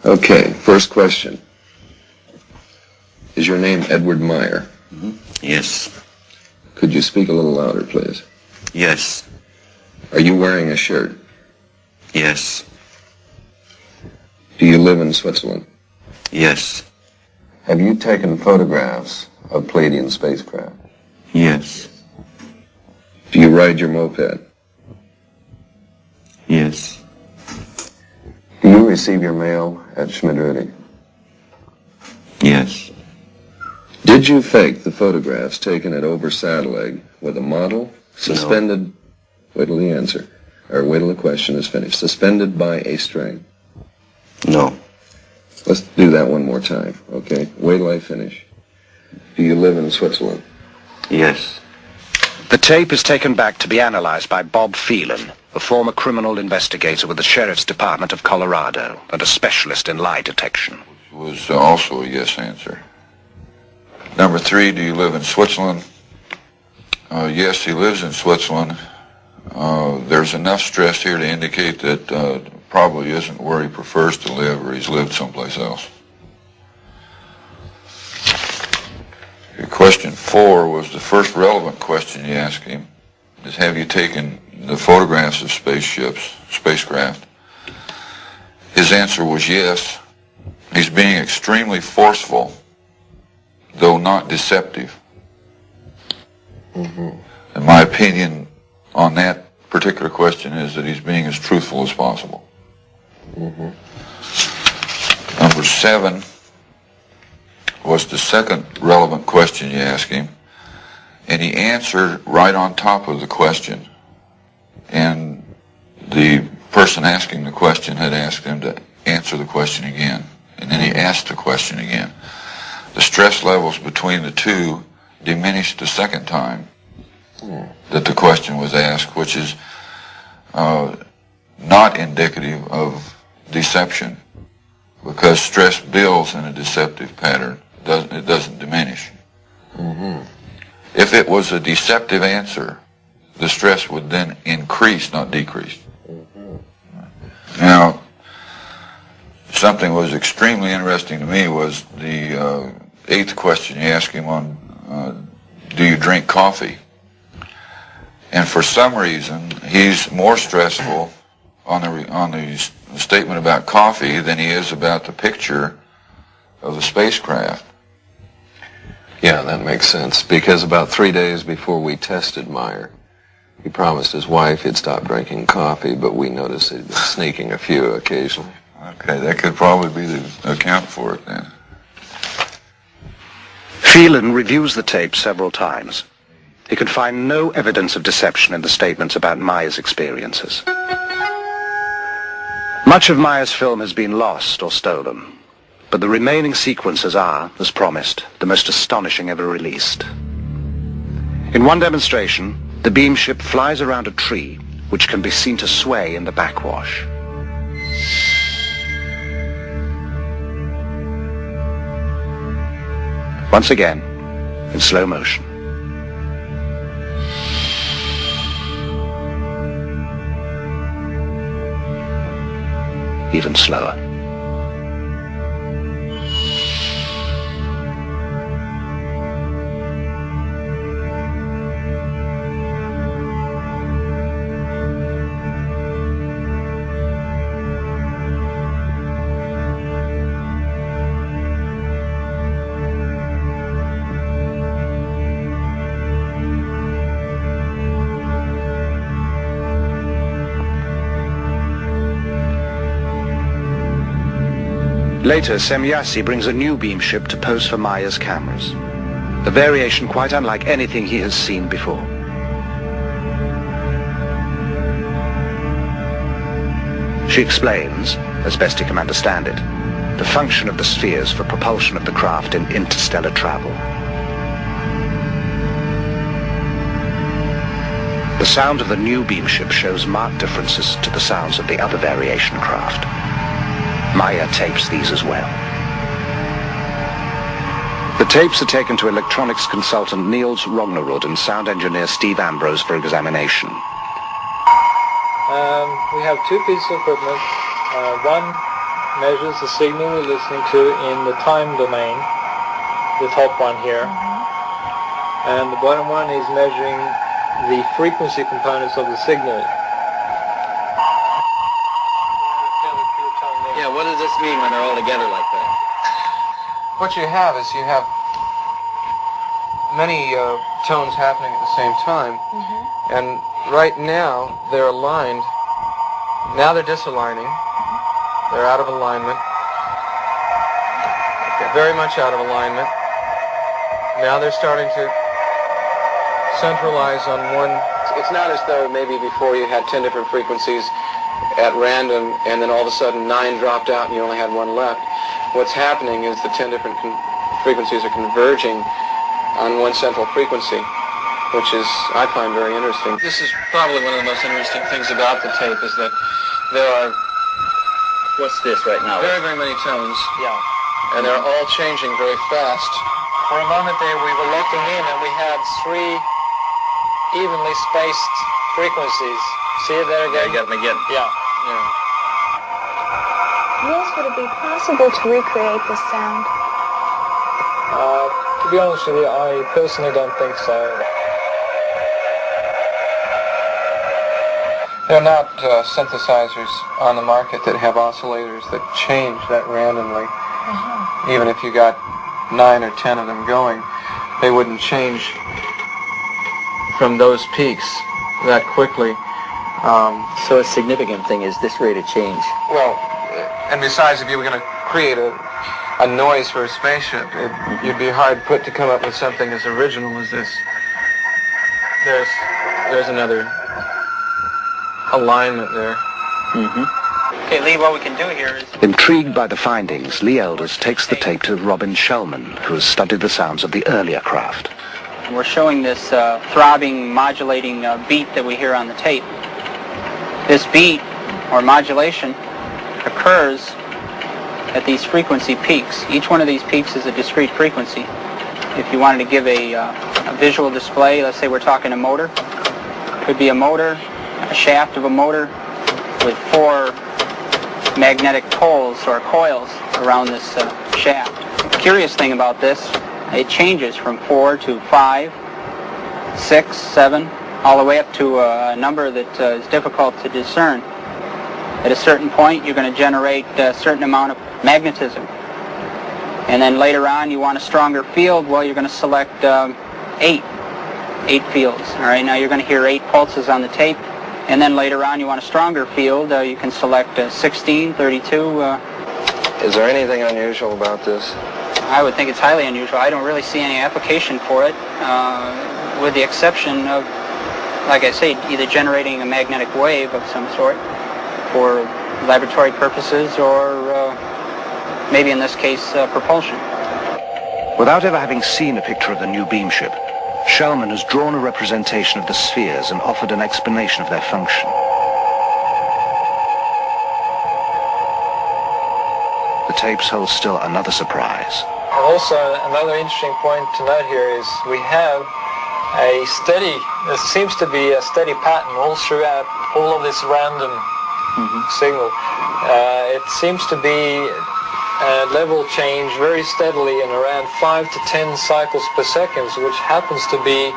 Okay, first question. Is your name Edward Meier? Mm-hmm. Yes. Could you speak a little louder, please? Yes. Are you wearing a shirt? Yes. Do you live in Switzerland? Yes. Have you taken photographs of Palladian spacecraft? Yes. Do you ride your moped? Yes. Do you receive your mail at Schmidt-Rudy? Yes. Did you fake the photographs taken at Ober-Saddleegg with a model suspended, wait till the answer, or wait till the question is finished, suspended by a string? No. Let's do that one more time, okay? Wait till I finish. Do you live in Switzerland? Yes. The tape is taken back to be analyzed by Bob Phelan, a former criminal investigator with the Sheriff's Department of Colorado and a specialist in lie detection. Was also a yes answer. Number 3, do you live in Switzerland? Yes, he lives in Switzerland. There's enough stress here to indicate that probably isn't where he prefers to live, or he's lived someplace else. Question 4 was the first relevant question you asked him, is have you taken the photographs of spacecraft? His answer was yes. He's being extremely forceful, though not deceptive. Mm-hmm. And my opinion on that particular question is that he's being as truthful as possible. Mm-hmm. Number 7 was the second relevant question you asked him, and he answered right on top of the question. And the person asking the question had asked him to answer the question again, and then he asked the question again. The stress levels between the two diminished the second time that the question was asked, which is not indicative of deception, because stress builds in a deceptive pattern. It doesn't diminish. Mm-hmm. If it was a deceptive answer, the stress would then increase, not decrease. Mm-hmm. Now, something was extremely interesting to me was the 8th question you asked him on, do you drink coffee? And for some reason, he's more stressful on the statement about coffee than he is about the picture of the spacecraft. Yeah, that makes sense, because about 3 days before we tested Meier, he promised his wife he'd stop drinking coffee, but we noticed he'd been sneaking a few occasionally. Okay, that could probably be the account for it then. Phelan reviews the tape several times. He could find no evidence of deception in the statements about Meier's experiences. Much of Meier's film has been lost or stolen, but the remaining sequences are, as promised, the most astonishing ever released. In one demonstration, the beam ship flies around a tree, which can be seen to sway in the backwash. Once again, in slow motion. Even slower. Later, Semyasi brings a new beam ship to pose for Meier's cameras. A variation quite unlike anything he has seen before. She explains, as best he can understand it, the function of the spheres for propulsion of the craft in interstellar travel. The sound of the new beam ship shows marked differences to the sounds of the other variation craft. Meier tapes these as well. The tapes are taken to electronics consultant Niels Rognerud and sound engineer Steve Ambrose for examination. We have two pieces of equipment. One measures the signal we're listening to in the time domain, the top one here, and the bottom one is measuring the frequency components of the signal. Yeah, what does this mean when they're all together like that? What you have is you have many tones happening at the same time, and right now they're aligned. Now they're disaligning. They're out of alignment. They're very much out of alignment. Now they're starting to centralize on one. It's not as though maybe before you had 10 different frequencies at random, and then all of a sudden 9 dropped out and you only had 1 left. What's happening is the 10 different frequencies are converging on one central frequency, which is, I find, very interesting. This is probably one of the most interesting things about the tape, is that there are What's this right now? very, very many tones, Yeah. and they're all changing very fast. For a moment there we were looking in and we had 3 evenly spaced frequencies. See it there again? I got them again. Yeah. Yes, would it be possible to recreate this sound? To be honest with you, I personally don't think so. There are not synthesizers on the market that have oscillators that change that randomly. Even if you got 9 or 10 of them going, they wouldn't change from those peaks that quickly. So a significant thing is this rate of change. Well, and besides, if you were going to create a noise for a spaceship, you'd be hard put to come up with something as original as this. There's another alignment there. Okay, Lee, what we can do here is... Intrigued by the findings, Lee Elders takes the tape to Robin Shellman, who has studied the sounds of the earlier craft. We're showing this throbbing, modulating beat that we hear on the tape. This beat, or modulation, occurs at these frequency peaks. Each one of these peaks is a discrete frequency. If you wanted to give a visual display, let's say we're talking a motor. Could be a motor, a shaft of a motor with 4 magnetic poles or coils around this shaft. The curious thing about this, it changes from 4 to 5, 6, 7, all the way up to a number that is difficult to discern. At a certain point, you're going to generate a certain amount of magnetism. And then later on, you want a stronger field. Well, you're going to select 8 fields. All right, now you're going to hear 8 pulses on the tape. And then later on, you want a stronger field. You can select 16, 32. Is there anything unusual about this? I would think it's highly unusual. I don't really see any application for it, with the exception of, like I say, either generating a magnetic wave of some sort for laboratory purposes or maybe in this case propulsion. Without ever having seen a picture of the new beam ship, Shellman has drawn a representation of the spheres and offered an explanation of their function. The tapes hold still another surprise. Also, another interesting point to note here is we have there seems to be a steady pattern all throughout all of this random signal. It seems to be a level change very steadily in around 5 to 10 cycles per second, which happens to be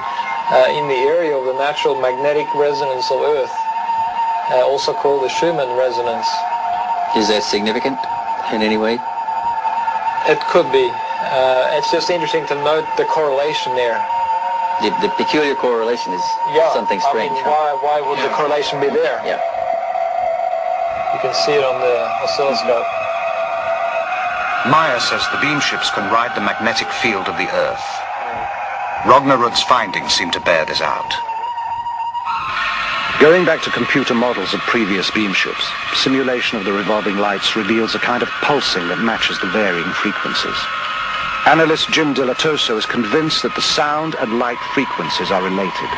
in the area of the natural magnetic resonance of Earth, also called the Schumann resonance. Is that significant in any way? It could be. It's just interesting to note the correlation there. The peculiar correlation is something strange. I mean, why would the correlation be there? Yeah. You can see it on the oscilloscope. Meier says the beam ships can ride the magnetic field of the Earth. Rognerud's findings seem to bear this out. Going back to computer models of previous beam ships, simulation of the revolving lights reveals a kind of pulsing that matches the varying frequencies. Analyst Jim Delatoso is convinced that the sound and light frequencies are related.